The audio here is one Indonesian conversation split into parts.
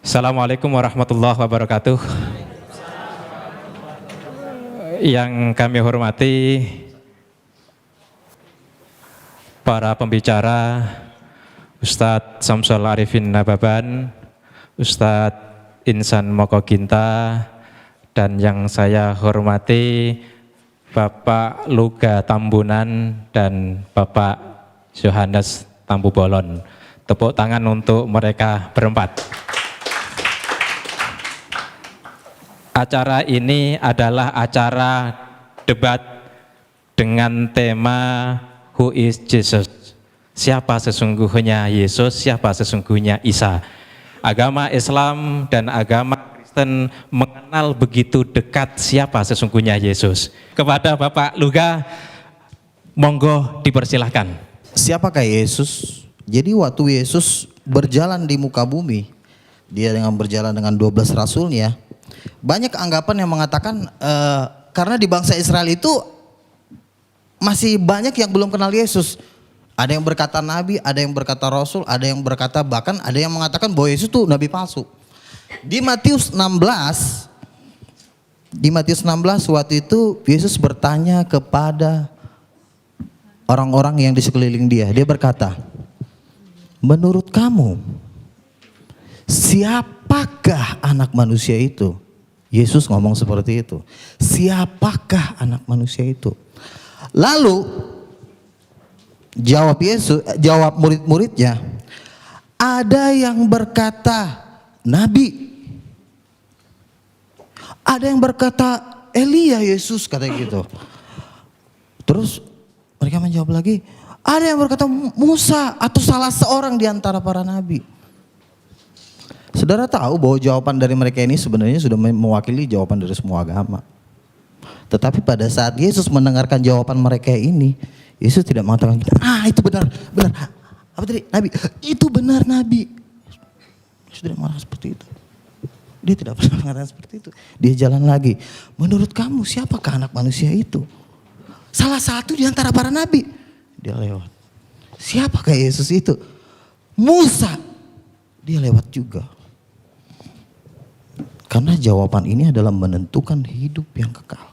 Assalamualaikum warahmatullahi wabarakatuh. Yang kami hormati para pembicara, Ustadz Samsul Arifin Nababan, Ustadz Insan Moko Ginta, dan yang saya hormati Bapak Luga Tambunan dan Bapak Yohanes Tambubolon. Tepuk tangan untuk mereka berempat. Acara ini adalah acara debat dengan tema Who is Jesus? Siapa sesungguhnya Yesus, siapa sesungguhnya Isa? Agama Islam dan agama Kristen mengenal begitu dekat siapa sesungguhnya Yesus. Kepada Bapak Luga, monggo dipersilahkan. Siapakah Yesus? Jadi waktu Yesus berjalan di muka bumi, dia dengan berjalan dengan 12 rasulnya, banyak anggapan yang mengatakan karena di bangsa Israel itu masih banyak yang belum kenal Yesus. Ada yang berkata nabi, ada yang berkata rasul, ada yang berkata bahkan ada yang mengatakan bahwa Yesus itu nabi palsu. Di Matius 16 waktu itu Yesus bertanya kepada orang-orang yang di sekeliling dia. Dia berkata, menurut kamu siapakah anak manusia itu? Yesus ngomong seperti itu. Siapakah anak manusia itu? Lalu jawab murid-muridnya, ada yang berkata nabi, ada yang berkata Elia, Yesus kata gitu. Terus mereka menjawab lagi, ada yang berkata Musa atau salah seorang di antara para nabi. Saudara tahu bahwa jawaban dari mereka ini sebenarnya sudah mewakili jawaban dari semua agama. Tetapi pada saat Yesus mendengarkan jawaban mereka ini, Yesus tidak mengatakan, itu benar. Apa tadi? Nabi. Itu benar nabi. Yesus tidak marah seperti itu. Dia tidak pernah mengatakan seperti itu. Dia jalan lagi. Menurut kamu siapakah anak manusia itu? Salah satu di antara para nabi. Dia lewat. Siapakah Yesus itu? Musa. Dia lewat juga. Karena jawaban ini adalah menentukan hidup yang kekal.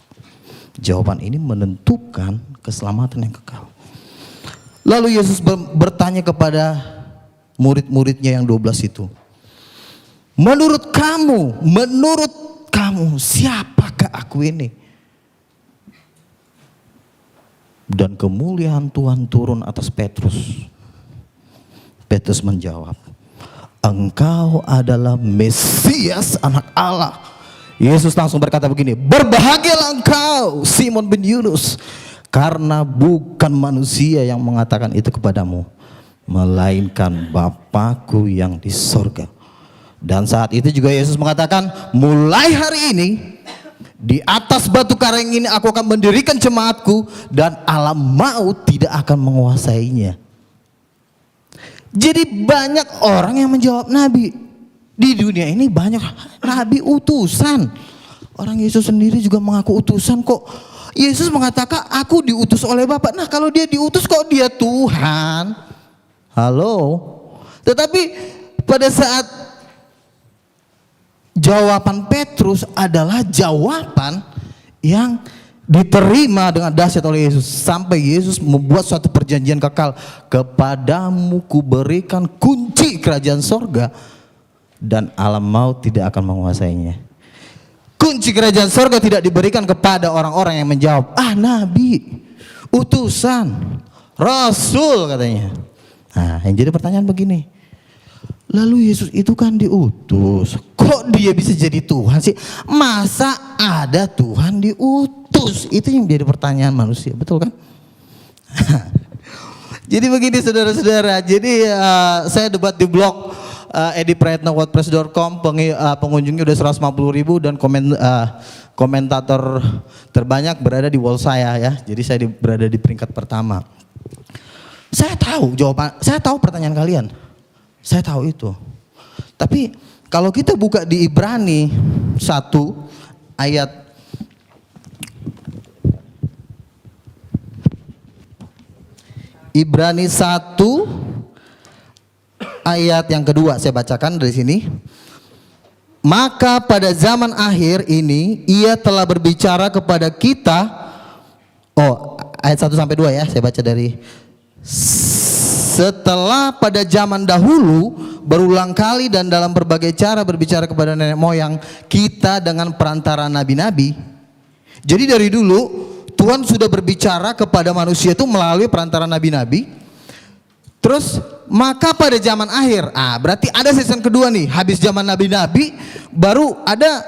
Jawaban ini menentukan keselamatan yang kekal. Lalu Yesus bertanya kepada murid-muridnya yang 12 itu. Menurut kamu siapakah aku ini? Dan kemuliaan Tuhan turun atas Petrus. Petrus menjawab, engkau adalah Mesias anak Allah. Yesus langsung berkata begini, berbahagialah engkau Simon bin Yunus, karena bukan manusia yang mengatakan itu kepadamu, melainkan Bapa-Ku yang di sorga. Dan saat itu juga Yesus mengatakan, mulai hari ini di atas batu karang ini aku akan mendirikan jemaatku, dan alam maut tidak akan menguasainya. Jadi banyak orang yang menjawab nabi. Di dunia ini banyak nabi utusan. Orang Yesus sendiri juga mengaku utusan kok. Yesus mengatakan aku diutus oleh Bapa. Nah kalau dia diutus kok dia Tuhan? Halo. Tetapi pada saat jawaban Petrus adalah jawaban yang diterima dengan dahsyat oleh Yesus, sampai Yesus membuat suatu perjanjian kekal, kepadamu kuberikan kunci kerajaan sorga dan alam maut tidak akan menguasainya. Kunci kerajaan sorga tidak diberikan kepada orang-orang yang menjawab nabi, utusan, rasul katanya. Nah yang jadi pertanyaan begini, lalu Yesus itu kan diutus, kok dia bisa jadi Tuhan sih? Masa ada Tuhan diutus? Itu yang menjadi pertanyaan manusia, betul kan? Jadi begini saudara-saudara, jadi saya debat di blog ediprayetnawordpress.com, pengunjungnya udah 150.000 dan komentator terbanyak berada di wall saya ya. Jadi saya berada di peringkat pertama. Saya tahu jawaban, saya tahu pertanyaan kalian. Saya tahu itu. Tapi kalau kita buka di Ibrani 1 ayat Ibrani 1 ayat yang kedua, saya bacakan dari sini. Maka pada zaman akhir ini ia telah berbicara kepada kita. Oh, ayat 1 sampai 2 ya, saya baca dari. Setelah pada zaman dahulu berulang kali dan dalam berbagai cara berbicara kepada nenek moyang kita dengan perantara nabi-nabi. Jadi dari dulu Tuhan sudah berbicara kepada manusia itu melalui perantara nabi-nabi. Terus maka pada zaman akhir, berarti ada season kedua nih, habis zaman nabi-nabi baru ada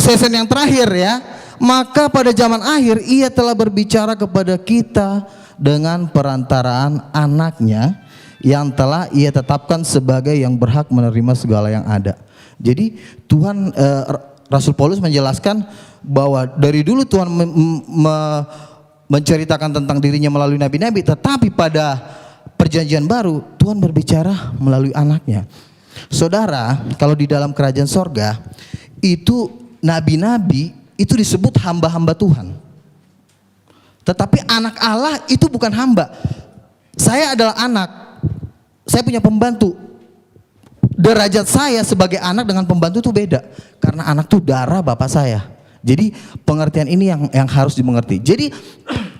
season yang terakhir ya. Maka pada zaman akhir ia telah berbicara kepada kita dengan perantaraan anaknya yang telah ia tetapkan sebagai yang berhak menerima segala yang ada. Jadi Tuhan, Rasul Paulus menjelaskan bahwa dari dulu Tuhan menceritakan tentang dirinya melalui nabi-nabi, tetapi pada perjanjian baru Tuhan berbicara melalui anaknya. Saudara, kalau di dalam kerajaan sorga itu nabi-nabi itu disebut hamba-hamba Tuhan. Tetapi anak Allah itu bukan hamba. Saya adalah anak, saya punya pembantu. Derajat saya sebagai anak dengan pembantu itu beda, karena anak itu darah bapak saya. Jadi pengertian ini yang harus dimengerti. Jadi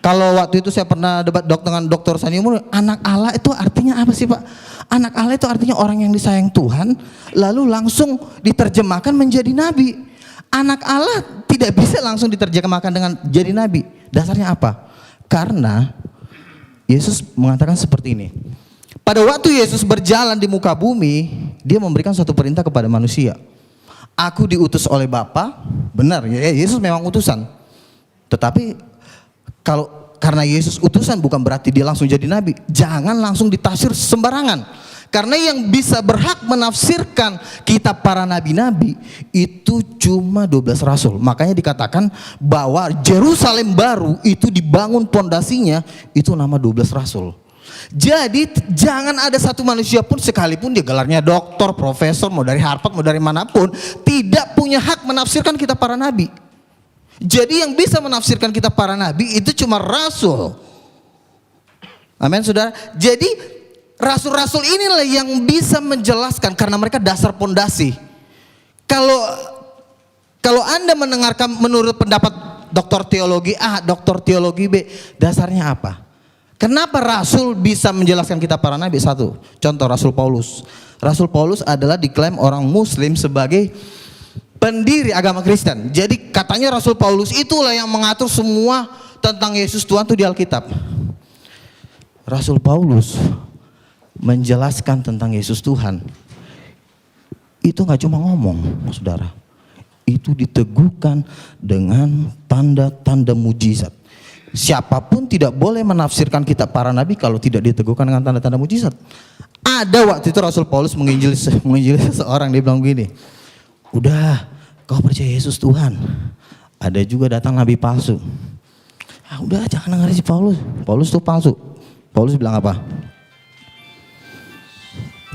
kalau waktu itu saya pernah debat dengan Dr. Sani Umur, anak Allah itu artinya apa sih Pak? Anak Allah itu artinya orang yang disayang Tuhan, lalu langsung diterjemahkan menjadi nabi. Anak Allah tidak bisa langsung diterjemahkan dengan jadi nabi. Dasarnya apa? Karena Yesus mengatakan seperti ini. Pada waktu Yesus berjalan di muka bumi, dia memberikan suatu perintah kepada manusia. Aku diutus oleh Bapa, benar ya, Yesus memang utusan. Tetapi karena Yesus utusan bukan berarti dia langsung jadi nabi. Jangan langsung ditafsir sembarangan. Karena yang bisa berhak menafsirkan kitab para nabi-nabi itu cuma 12 rasul. Makanya dikatakan bahwa Yerusalem baru itu dibangun pondasinya itu nama 12 rasul. Jadi jangan ada satu manusia pun sekalipun dia gelarnya doktor, profesor, mau dari Harvard, mau dari manapun, tidak punya hak menafsirkan kitab para nabi. Jadi yang bisa menafsirkan kitab para nabi itu cuma rasul. Amin saudara. Jadi rasul-rasul inilah yang bisa menjelaskan karena mereka dasar pondasi. Kalau Anda mendengarkan menurut pendapat doktor teologi A, doktor teologi B, dasarnya apa? Kenapa Rasul bisa menjelaskan kitab para nabi? Satu, contoh Rasul Paulus. Rasul Paulus adalah diklaim orang Muslim sebagai pendiri agama Kristen. Jadi katanya Rasul Paulus itulah yang mengatur semua tentang Yesus Tuhan itu di Alkitab. Rasul Paulus menjelaskan tentang Yesus Tuhan. Itu nggak cuma ngomong, saudara. Itu diteguhkan dengan tanda-tanda mujizat. Siapapun tidak boleh menafsirkan kitab para nabi kalau tidak diteguhkan dengan tanda-tanda mujizat. Ada waktu itu Rasul Paulus menginjili seseorang, dia bilang begini, udah kau percaya Yesus Tuhan. Ada juga datang nabi palsu. Udah jangan dengar si Paulus. Paulus itu palsu. Paulus bilang apa?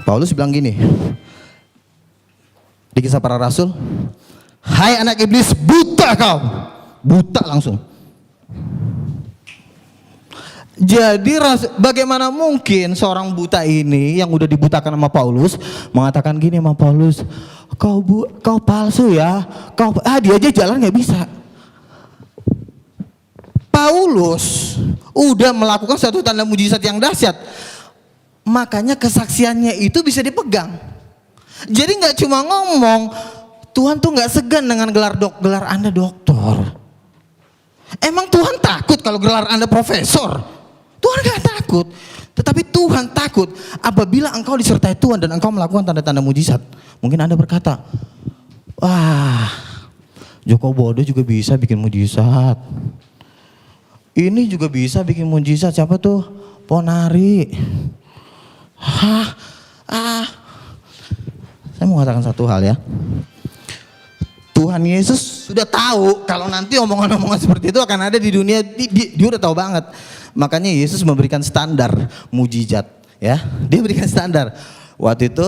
Paulus bilang gini di Kisah Para Rasul, hai anak iblis, buta kau. Buta langsung. Jadi bagaimana mungkin seorang buta ini yang udah dibutakan sama Paulus mengatakan gini sama Paulus, kau palsu ya, dia aja jalan nggak bisa. Paulus udah melakukan suatu tanda mujizat yang dahsyat, makanya kesaksiannya itu bisa dipegang. Jadi nggak cuma ngomong, Tuhan tuh nggak segan dengan gelar Anda doktor. Emang Tuhan takut kalau gelar Anda profesor? Tuhan gak takut, tetapi Tuhan takut apabila engkau disertai Tuhan dan engkau melakukan tanda-tanda mujizat. Mungkin Anda berkata, wah, Joko Bodo juga bisa bikin mujizat. Ini juga bisa bikin mujizat, siapa tuh? Ponari. Saya mau katakan satu hal ya. Tuhan Yesus sudah tahu kalau nanti omongan-omongan seperti itu akan ada di dunia, dia udah tahu banget. Makanya Yesus memberikan standar mujizat, ya. Dia berikan standar. Waktu itu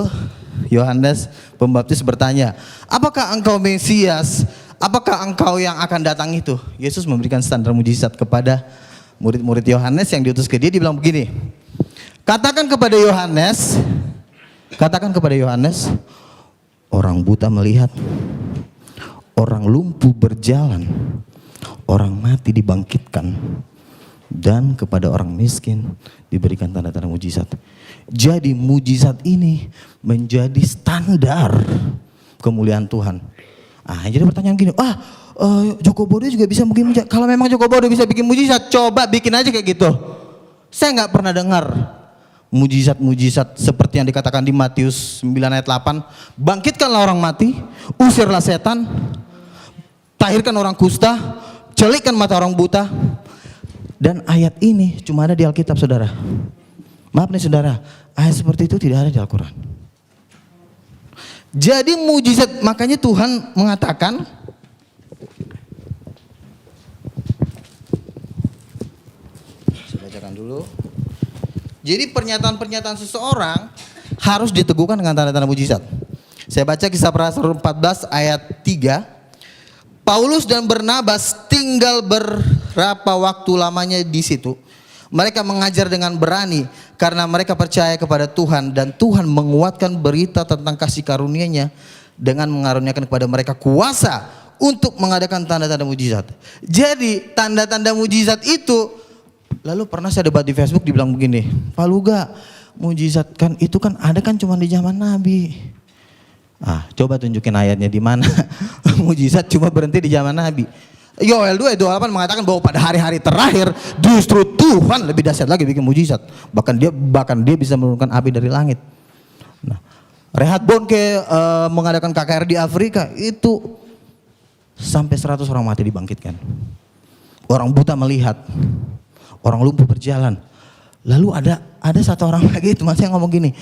Yohanes Pembaptis bertanya, apakah engkau Mesias? Apakah engkau yang akan datang itu? Yesus memberikan standar mujizat kepada murid-murid Yohanes yang diutus ke dia. Dia bilang begini, katakan kepada Yohanes, orang buta melihat, orang lumpuh berjalan, orang mati dibangkitkan, dan kepada orang miskin diberikan tanda-tanda mujizat. Jadi mujizat ini menjadi standar kemuliaan Tuhan. Jadi pertanyaan gini, Joko Bodo juga bisa bikin mujizat. Kalau memang Joko Bodo bisa bikin mujizat, coba bikin aja kayak gitu. Saya nggak pernah dengar mujizat-mujizat seperti yang dikatakan di Matius 9 ayat 8. Bangkitkanlah orang mati, usirlah setan, tahirkan orang kusta, celikkan mata orang buta. Dan ayat ini cuma ada di Alkitab, saudara. Maaf nih saudara, ayat seperti itu tidak ada di Al-Quran. Jadi mujizat, makanya Tuhan mengatakan, saya bacakan dulu. Jadi pernyataan-pernyataan seseorang harus diteguhkan dengan tanda-tanda mujizat. Saya baca Kisah Para Rasul 14 ayat 3. Paulus dan Barnabas tinggal berapa waktu lamanya di situ. Mereka mengajar dengan berani karena mereka percaya kepada Tuhan, dan Tuhan menguatkan berita tentang kasih karunia-Nya dengan mengaruniakan kepada mereka kuasa untuk mengadakan tanda-tanda mujizat. Jadi tanda-tanda mujizat itu, lalu pernah saya debat di Facebook, dibilang begini, Pak Luga, mujizat kan itu kan ada kan cuma di zaman Nabi. Coba tunjukin ayatnya di mana mujizat cuma berhenti di zaman Nabi. Yoel 2 ayat 28 mengatakan bahwa pada hari-hari terakhir justru Tuhan lebih dahsyat lagi bikin mujizat. Bahkan dia bisa menurunkan api dari langit. Reinhard Bonnke mengadakan KKR di Afrika, itu sampai 100 orang mati dibangkitkan. Orang buta melihat, orang lumpuh berjalan. Lalu ada satu orang lagi, teman saya ngomong gini,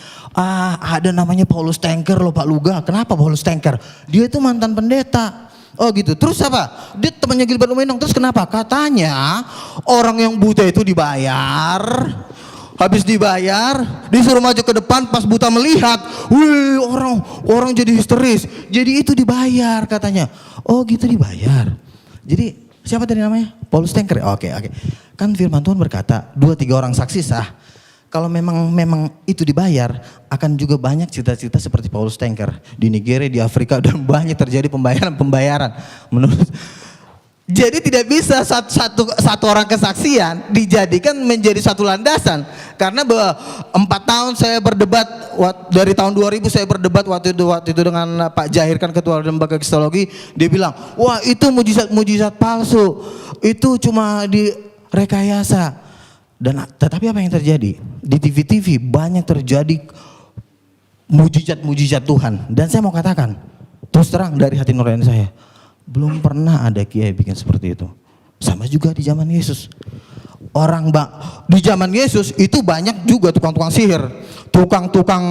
ada namanya Paulus Tanker loh Pak Luga. Kenapa Paulus Tanker? Dia itu mantan pendeta. Oh gitu, terus apa? Dia temannya Gilbert Lumenong, terus kenapa? Katanya orang yang buta itu dibayar, habis dibayar disuruh maju ke depan, pas buta melihat, wih orang jadi histeris, jadi itu dibayar katanya. Oh gitu, dibayar. Jadi siapa tadi namanya? Paulus Tanker. Oke. Kan firman Tuhan berkata 2-3 orang saksi sah. Kalau memang itu dibayar, akan juga banyak cerita-cerita seperti Paulus Tanker di Nigeria, di Afrika, dan banyak terjadi pembayaran. Jadi tidak bisa satu orang kesaksian dijadikan menjadi satu landasan. Karena 4 tahun saya berdebat, dari tahun 2000 saya berdebat waktu itu dengan Pak Jahir, kan ketua lembaga kristologi. Dia bilang, wah itu mujizat palsu, itu cuma direkayasa. Tetapi apa yang terjadi? Di TV-TV banyak terjadi mujizat Tuhan. Dan saya mau katakan, terus terang dari hati nurani saya, belum pernah ada kiai bikin seperti itu. Sama juga di zaman Yesus. Di zaman Yesus itu banyak juga tukang-tukang sihir, tukang-tukang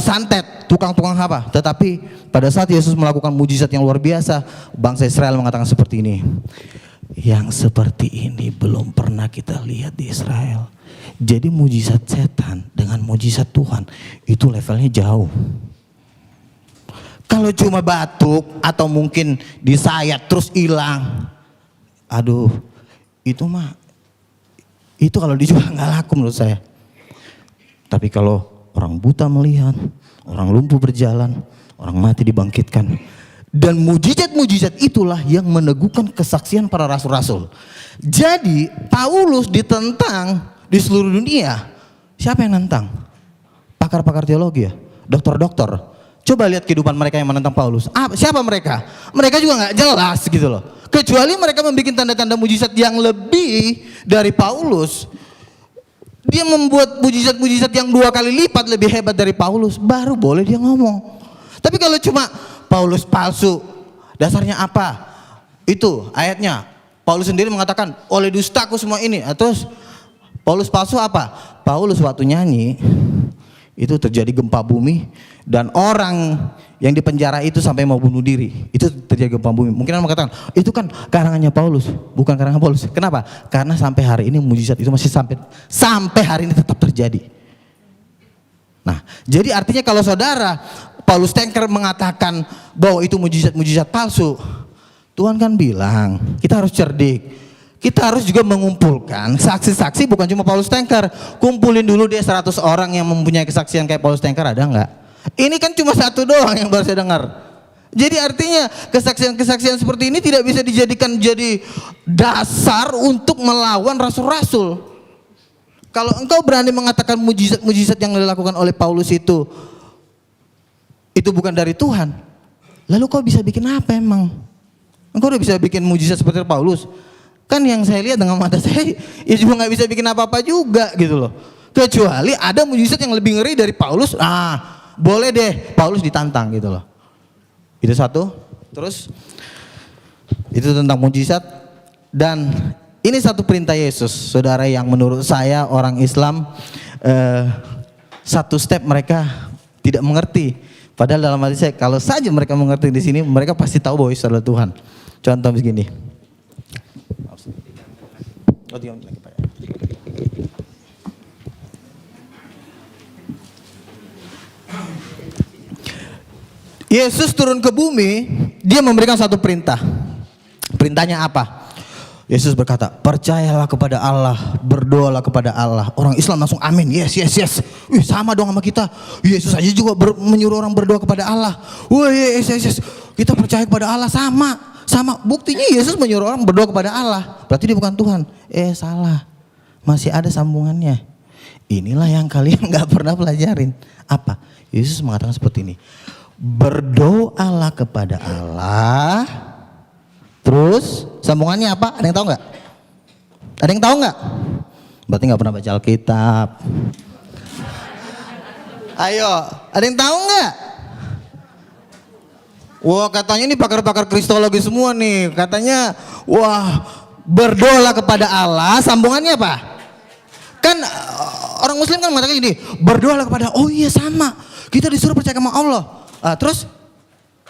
santet, tukang-tukang apa. Tetapi pada saat Yesus melakukan mujizat yang luar biasa, bangsa Israel mengatakan seperti ini, yang seperti ini belum pernah kita lihat di Israel. Jadi mujizat setan dengan mujizat Tuhan itu levelnya jauh. Kalau cuma batuk atau mungkin disayat terus hilang, itu kalau dijual nggak laku menurut saya. Tapi kalau orang buta melihat, orang lumpuh berjalan, orang mati dibangkitkan, dan mujizat-mujizat itulah yang meneguhkan kesaksian para rasul-rasul. Jadi Paulus ditentang di seluruh dunia. Siapa yang nentang? Pakar-pakar teologi ya, dokter-dokter. Coba lihat kehidupan mereka yang menentang Paulus. Siapa mereka? Mereka juga nggak jelas gitu loh. Kecuali mereka membuat tanda-tanda mujizat yang lebih dari Paulus. Dia membuat mujizat-mujizat yang 2 kali lipat lebih hebat dari Paulus, baru boleh dia ngomong. Tapi kalau cuma Paulus palsu, dasarnya apa? Itu ayatnya. Paulus sendiri mengatakan, oleh dustaku semua ini. Terus Paulus palsu apa? Paulus waktu nyanyi itu terjadi gempa bumi, dan orang yang dipenjara itu sampai mau bunuh diri. Itu terjadi gempa bumi. Mungkin orang mengatakan, itu kan karangannya Paulus, bukan karangan Paulus. Kenapa? Karena sampai hari ini mujizat itu masih sampai hari ini tetap terjadi. Nah, jadi artinya kalau saudara Paulus Tanker mengatakan bahwa itu mujizat palsu, Tuhan kan bilang kita harus cerdik. Kita harus juga mengumpulkan saksi-saksi, bukan cuma Paulus Tanker. Kumpulin dulu dia 100 orang yang mempunyai kesaksian kayak Paulus Tanker, ada enggak? Ini kan cuma satu doang yang baru saya dengar. Jadi artinya kesaksian-kesaksian seperti ini tidak bisa dijadikan jadi dasar untuk melawan rasul-rasul. Kalau engkau berani mengatakan mujizat-mujizat yang dilakukan oleh Paulus itu bukan dari Tuhan, lalu kau bisa bikin apa emang? Engkau udah bisa bikin mujizat seperti Paulus? Kan yang saya lihat dengan mata saya, ya juga nggak bisa bikin apa-apa juga gitu loh. Kecuali ada mujizat yang lebih ngeri dari Paulus, boleh deh Paulus ditantang gitu loh. Itu satu. Terus itu tentang mujizat. Dan ini satu perintah Yesus, saudara, yang menurut saya orang Islam satu step mereka tidak mengerti. Padahal dalam hati saya, kalau saja mereka mengerti di sini, mereka pasti tahu bahwa Yesus adalah Tuhan. Contoh begini. Yesus turun ke bumi, dia memberikan satu perintah. Perintahnya apa? Yesus berkata, percayalah kepada Allah, berdoalah kepada Allah. Orang Islam langsung amin, yes. Wih, sama dong sama kita. Yesus aja juga menyuruh orang berdoa kepada Allah. Wih, yes. Kita percaya kepada Allah, sama. Buktinya Yesus menyuruh orang berdoa kepada Allah. Berarti dia bukan Tuhan. Salah. Masih ada sambungannya. Inilah yang kalian gak pernah pelajarin. Apa? Yesus mengatakan seperti ini. Berdoalah kepada Allah. Terus sambungannya apa? Ada yang tahu nggak? Ada yang tahu nggak? Berarti nggak pernah baca Alkitab. Ayo, ada yang tahu nggak? Wah, katanya ini pakar-pakar kristologi semua nih. Katanya, wah, berdoalah kepada Allah. Sambungannya apa? Kan orang Muslim kan mengatakan gini, berdoalah kepada. Oh iya, sama. Kita disuruh percaya sama Allah. Terus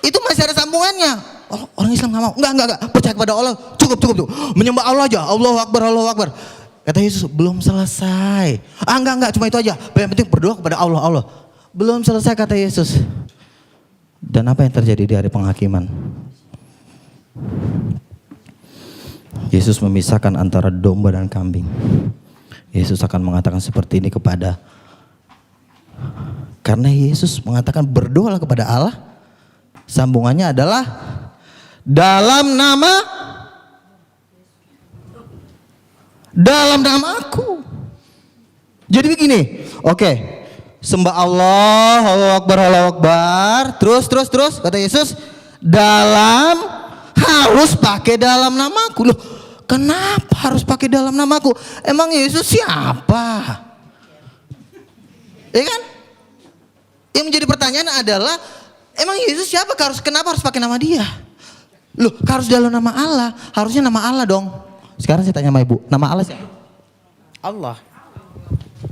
itu masih ada sambungannya. Oh, orang Islam nggak mau. Enggak. Percaya kepada Allah. Cukup. Menyembah Allah aja. Allahu Akbar. Kata Yesus, belum selesai. Enggak. Cuma itu aja. Yang penting berdoa kepada Allah. Belum selesai, kata Yesus. Dan apa yang terjadi di hari penghakiman? Yesus memisahkan antara domba dan kambing. Yesus akan mengatakan seperti ini karena Yesus mengatakan berdoalah kepada Allah. Sambungannya adalah dalam namaku. Jadi begini, oke. Sembah Allah, Allahu Akbar. Terus kata Yesus, harus pakai dalam namaku. Loh, kenapa harus pakai dalam namaku? Emang Yesus siapa? Ya kan? Yang menjadi pertanyaan adalah, emang Yesus siapa? Kenapa harus pakai nama dia? Loh, harus dalam nama Allah. Harusnya nama Allah dong. Sekarang saya tanya sama ibu, nama Allah siapa? Allah.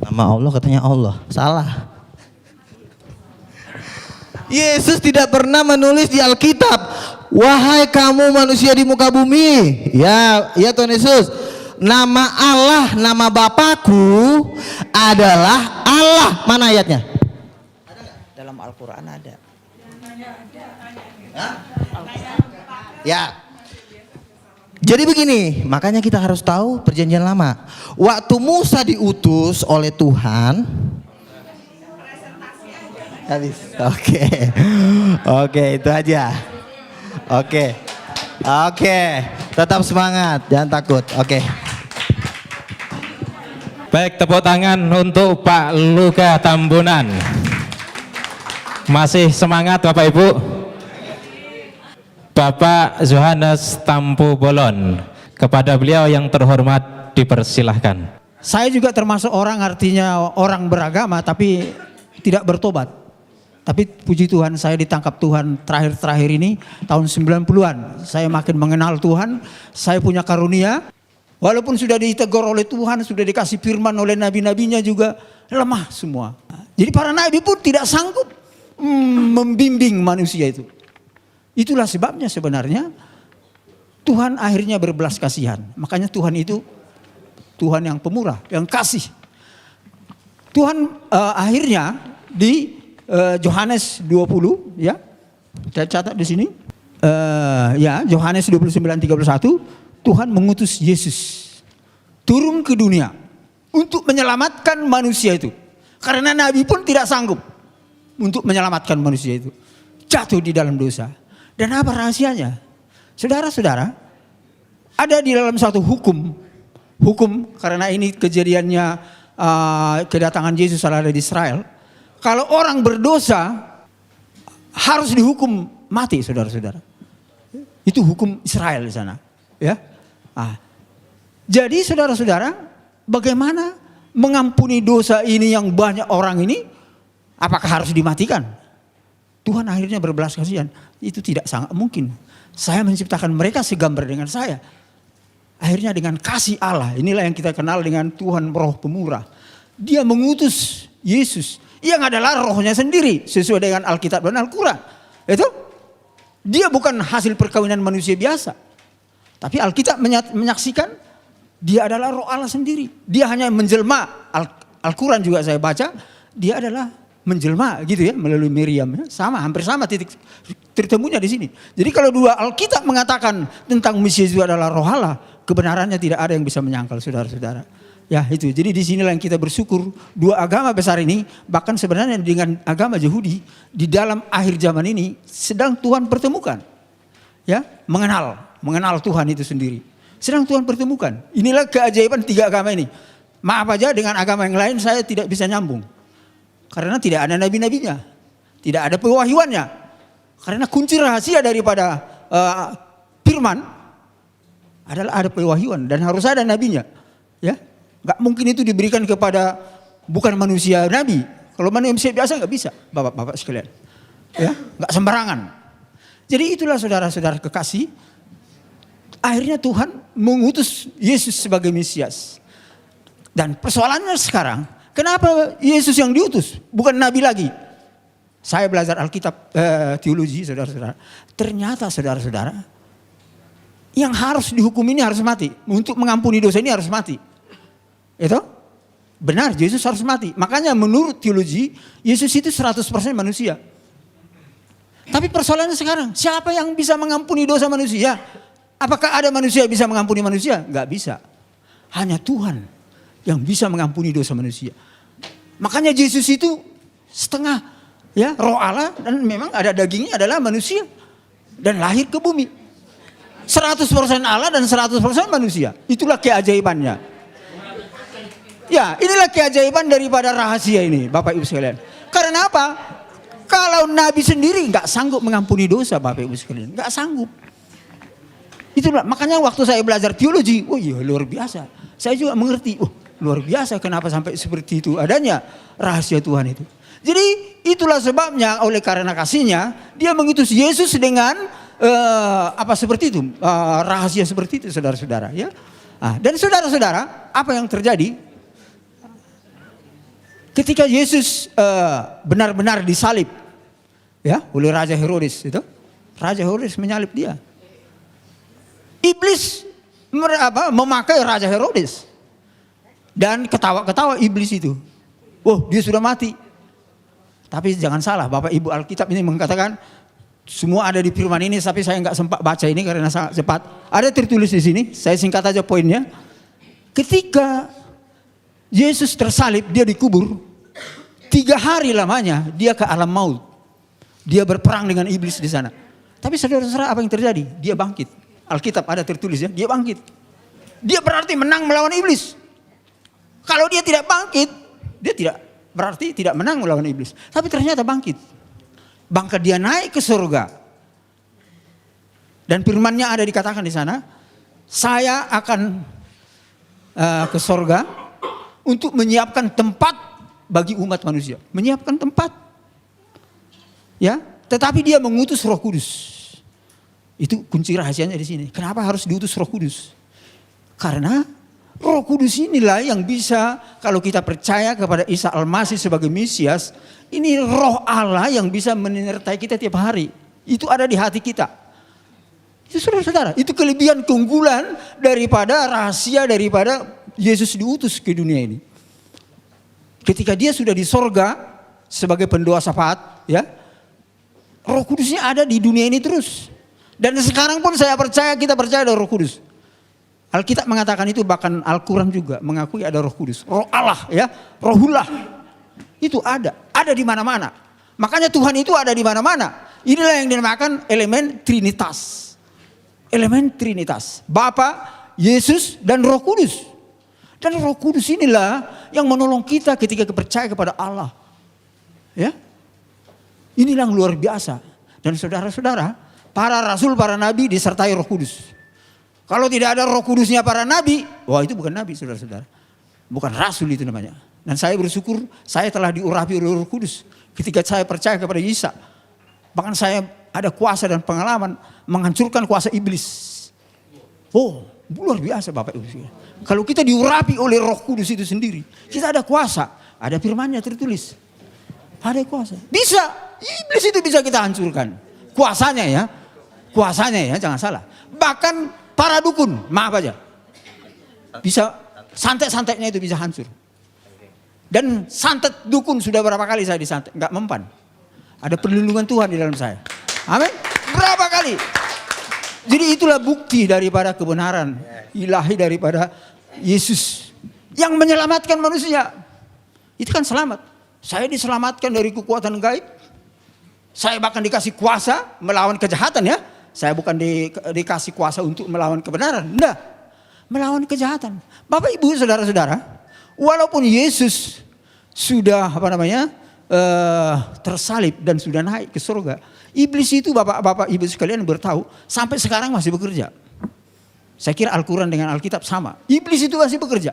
Nama Allah katanya Allah. Salah. Yesus tidak pernah menulis di Alkitab, wahai kamu manusia di muka bumi. Ya Tuhan Yesus. Nama Allah, nama Bapakku adalah Allah. Mana ayatnya? Dalam Al-Quran ada. Ya. Jadi begini, makanya kita harus tahu perjanjian lama. Waktu Musa diutus oleh Tuhan. Habis. Oke, itu aja. Oke. Tetap semangat, jangan takut. Oke. Baik, tepuk tangan untuk Pak Luka Tambunan. Masih semangat Bapak Ibu? Bapak Yohanes Tampu Bolon, kepada beliau yang terhormat dipersilahkan. Saya juga termasuk orang, artinya orang beragama tapi tidak bertobat. Tapi puji Tuhan, saya ditangkap Tuhan terakhir-terakhir ini tahun 90-an. Saya makin mengenal Tuhan, saya punya karunia. Walaupun sudah ditegur oleh Tuhan, sudah dikasih firman oleh nabi-nabinya juga lemah semua. Jadi para nabi pun tidak sanggup membimbing manusia itu. Itulah sebabnya sebenarnya Tuhan akhirnya berbelas kasihan. Makanya Tuhan itu Tuhan yang pemurah, yang kasih. Tuhan akhirnya di Yohanes 20, ya, saya catat di sini. Yohanes 29:31, Tuhan mengutus Yesus turun ke dunia untuk menyelamatkan manusia itu. Karena nabi pun tidak sanggup untuk menyelamatkan manusia itu. Jatuh di dalam dosa. Dan apa rahasianya? Saudara-saudara, ada di dalam satu hukum karena ini kejadiannya kedatangan Yesus ada di Israel. Kalau orang berdosa harus dihukum mati, saudara-saudara. Itu hukum Israel di sana, ya. Jadi saudara-saudara, bagaimana mengampuni dosa ini yang banyak orang ini? Apakah harus dimatikan? Tuhan akhirnya berbelas kasihan. Itu tidak sangat mungkin. Saya menciptakan mereka segambar dengan saya. Akhirnya dengan kasih Allah, inilah yang kita kenal dengan Tuhan Roh Pemurah. Dia mengutus Yesus yang adalah rohnya sendiri sesuai dengan Alkitab dan Al-Quran. Itu dia bukan hasil perkawinan manusia biasa. Tapi Alkitab menyaksikan dia adalah roh Allah sendiri. Dia hanya menjelma. Al-Quran juga saya baca, dia adalah menjelma gitu ya melalui Miriam. Sama, hampir sama titik tertemunya di sini. Jadi kalau dua Alkitab mengatakan tentang Mesias itu adalah roh Allah, kebenarannya tidak ada yang bisa menyangkal, saudara-saudara. Ya itu, jadi di sinilah yang kita bersyukur dua agama besar ini, bahkan sebenarnya dengan agama Yahudi di dalam akhir zaman ini sedang Tuhan pertemukan. Ya, mengenal Tuhan itu sendiri. Sedang Tuhan pertemukan. Inilah keajaiban tiga agama ini. Maaf aja dengan agama yang lain saya tidak bisa nyambung. Karena tidak ada nabi-nabinya. Tidak ada pewahyuannya. Karena kunci rahasia daripada firman adalah ada pewahyuan dan harus ada nabinya. Ya, nggak mungkin itu diberikan kepada bukan manusia nabi. Kalau manusia biasa nggak bisa, bapak-bapak sekalian. Ya, nggak sembarangan. Jadi itulah saudara-saudara kekasih. Akhirnya Tuhan mengutus Yesus sebagai Mesias. Dan persoalannya sekarang, kenapa Yesus yang diutus, bukan nabi lagi? Saya belajar Alkitab teologi, saudara-saudara. Ternyata saudara-saudara, yang harus dihukum ini harus mati. Untuk mengampuni dosa ini harus mati. Itu benar, Yesus harus mati. Makanya menurut teologi, Yesus itu 100% manusia. Tapi persoalannya sekarang, siapa yang bisa mengampuni dosa manusia? Apakah ada manusia yang bisa mengampuni manusia? Enggak bisa. Hanya Tuhan yang bisa mengampuni dosa manusia. Makanya Yesus itu setengah ya roh Allah dan memang ada dagingnya adalah manusia dan lahir ke bumi. 100% Allah dan 100% manusia. Itulah keajaibannya. Ya, inilah keajaiban daripada rahasia ini, Bapak Ibu sekalian. Karena apa? Kalau Nabi sendiri nggak sanggup mengampuni dosa, Bapak Ibu sekalian, nggak sanggup. Itulah makanya waktu saya belajar teologi, oh iya luar biasa. Saya juga mengerti, oh luar biasa kenapa sampai seperti itu adanya rahasia Tuhan itu. Jadi itulah sebabnya oleh karena kasihnya dia mengutus Yesus dengan seperti itu, rahasia seperti itu, saudara-saudara. Ya, dan saudara-saudara, apa yang terjadi? Ketika Yesus benar-benar disalib, ya, oleh Raja Herodes itu, Raja Herodes menyalib dia. Iblis memakai Raja Herodes dan ketawa-ketawa iblis itu. Oh, dia sudah mati. Tapi jangan salah, Bapak Ibu Alkitab ini mengatakan semua ada di firman ini, tapi saya nggak sempat baca ini karena sangat cepat. Ada tertulis di sini, saya singkat aja poinnya. Ketika Yesus tersalib, dia dikubur. 3 hari lamanya dia ke alam maut. Dia berperang dengan iblis di sana. Tapi saudara-saudara, apa yang terjadi? Dia bangkit. Alkitab ada tertulis ya, dia bangkit. Dia berarti menang melawan iblis. Kalau dia tidak bangkit, dia berarti tidak menang melawan iblis. Tapi ternyata bangkit. Bahkan dia naik ke surga. Dan firman-Nya ada dikatakan di sana, saya akan ke surga untuk menyiapkan tempat bagi umat manusia. Menyiapkan tempat. Ya, tetapi dia mengutus Roh Kudus. Itu kunci rahasianya di sini. Kenapa harus diutus Roh Kudus? Karena Roh Kudus inilah yang bisa, kalau kita percaya kepada Isa Al-Masih sebagai Mesias, ini Roh Allah yang bisa menyertai kita tiap hari. Itu ada di hati kita. Itu saudara-saudara, itu kelebihan keunggulan daripada rahasia daripada Yesus diutus ke dunia ini. Ketika dia sudah di sorga sebagai pendoa syafaat, ya, Roh Kudusnya ada di dunia ini terus. Dan sekarang pun saya percaya, kita percaya ada Roh Kudus. Alkitab mengatakan itu, bahkan Al-Quran juga mengakui ada Roh Kudus. Roh Allah, ya, Rohullah. Itu ada di mana-mana. Makanya Tuhan itu ada di mana-mana. inilah yang dinamakan elemen Trinitas. Elemen Trinitas. Bapa, Yesus, dan Roh Kudus. Dan Roh Kudus inilah yang menolong kita ketika percaya kepada Allah. Ya, inilah yang luar biasa. Dan saudara-saudara, para rasul, para nabi disertai Roh Kudus. Kalau tidak ada Roh Kudusnya para nabi, wah itu bukan nabi, saudara-saudara. Bukan rasul itu namanya. Dan saya bersyukur saya telah diurapi oleh Roh Kudus ketika saya percaya kepada Isa. Bahkan saya ada kuasa dan pengalaman menghancurkan kuasa iblis. Oh, luar biasa Bapak Ibu. Kalau kita diurapi oleh Roh Kudus itu sendiri, kita ada kuasa, ada firman-Nya tertulis. Ada kuasa. Bisa, iblis itu bisa kita hancurkan. Kuasanya ya, jangan salah. Bahkan para dukun, maaf aja. Bisa santet-santetnya itu bisa hancur. Dan santet dukun sudah berapa kali saya disantet, enggak mempan. Ada perlindungan Tuhan di dalam saya. Amin. Berapa kali? Jadi itulah bukti daripada kebenaran ilahi daripada Yesus yang menyelamatkan manusia. Itu kan selamat. Saya diselamatkan dari kekuatan gaib. Saya bahkan dikasih kuasa melawan kejahatan ya. Saya bukan dikasih kuasa untuk melawan kebenaran. Enggak. Melawan kejahatan. Bapak Ibu saudara-saudara. Walaupun Yesus sudah tersalib dan sudah naik ke surga. Iblis itu bapak-bapak ibu sekalian bertahu sampai sekarang masih bekerja. Saya kira Al-Quran dengan Alkitab sama. Iblis itu masih bekerja.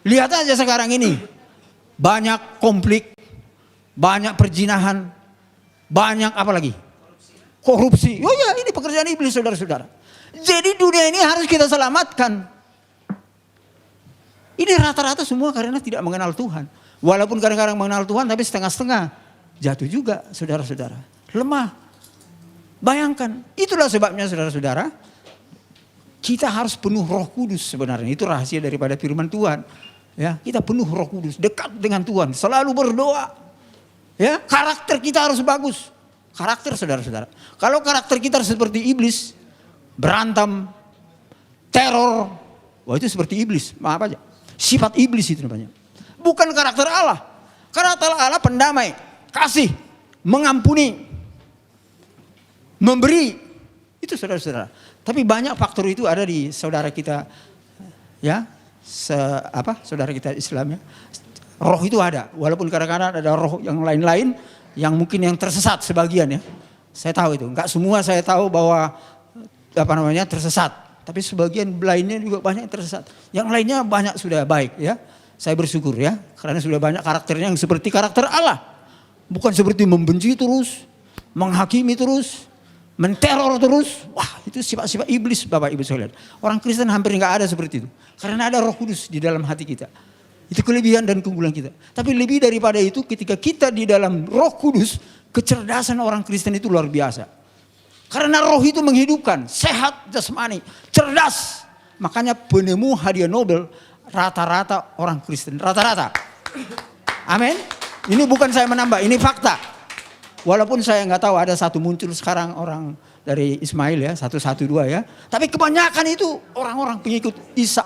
Lihat aja sekarang ini. Banyak konflik. Banyak perjinahan. Banyak apa lagi? Korupsi. Oh ya ini pekerjaan iblis saudara-saudara. Jadi dunia ini harus kita selamatkan. Ini rata-rata semua karena tidak mengenal Tuhan. Walaupun kadang-kadang mengenal Tuhan tapi setengah-setengah. Jatuh juga saudara-saudara. Lemah. Bayangkan. Itulah sebabnya saudara-saudara. Kita harus penuh Roh Kudus sebenarnya. Itu rahasia daripada firman Tuhan. Ya, kita penuh Roh Kudus. Dekat dengan Tuhan. Selalu berdoa. Ya, karakter kita harus bagus. Karakter saudara-saudara. Kalau karakter kita seperti iblis. Berantem. Teror. Wah itu seperti iblis. Maaf aja. Sifat iblis itu namanya. Bukan karakter Allah. Karakter Allah pendamai, kasih, mengampuni, memberi. Itu saudara-saudara. Tapi banyak faktor itu ada di saudara kita, ya, saudara kita Islam ya. Roh itu ada. Walaupun kadang-kadang ada roh yang lain-lain, yang mungkin yang tersesat sebagian ya. Saya tahu itu. Enggak semua saya tahu bahwa tersesat. Tapi sebagian lainnya juga banyak yang tersesat. Yang lainnya banyak sudah baik ya. Saya bersyukur ya. Karena sudah banyak karakternya yang seperti karakter Allah. Bukan seperti membenci terus. Menghakimi terus. Menteror terus. Wah itu sifat-sifat iblis Bapak Ibu sekalian. Orang Kristen hampir enggak ada seperti itu. Karena ada Roh Kudus di dalam hati kita. Itu kelebihan dan keunggulan kita. Tapi lebih daripada itu ketika kita di dalam Roh Kudus. Kecerdasan orang Kristen itu luar biasa. Karena roh itu menghidupkan, sehat jasmani, cerdas. Makanya penemu hadiah Nobel rata-rata orang Kristen, rata-rata. Amin. Ini bukan saya menambah, ini fakta. Walaupun saya nggak tahu ada satu muncul sekarang orang dari Ismail ya, 112 ya. Tapi kebanyakan itu orang-orang pengikut Isa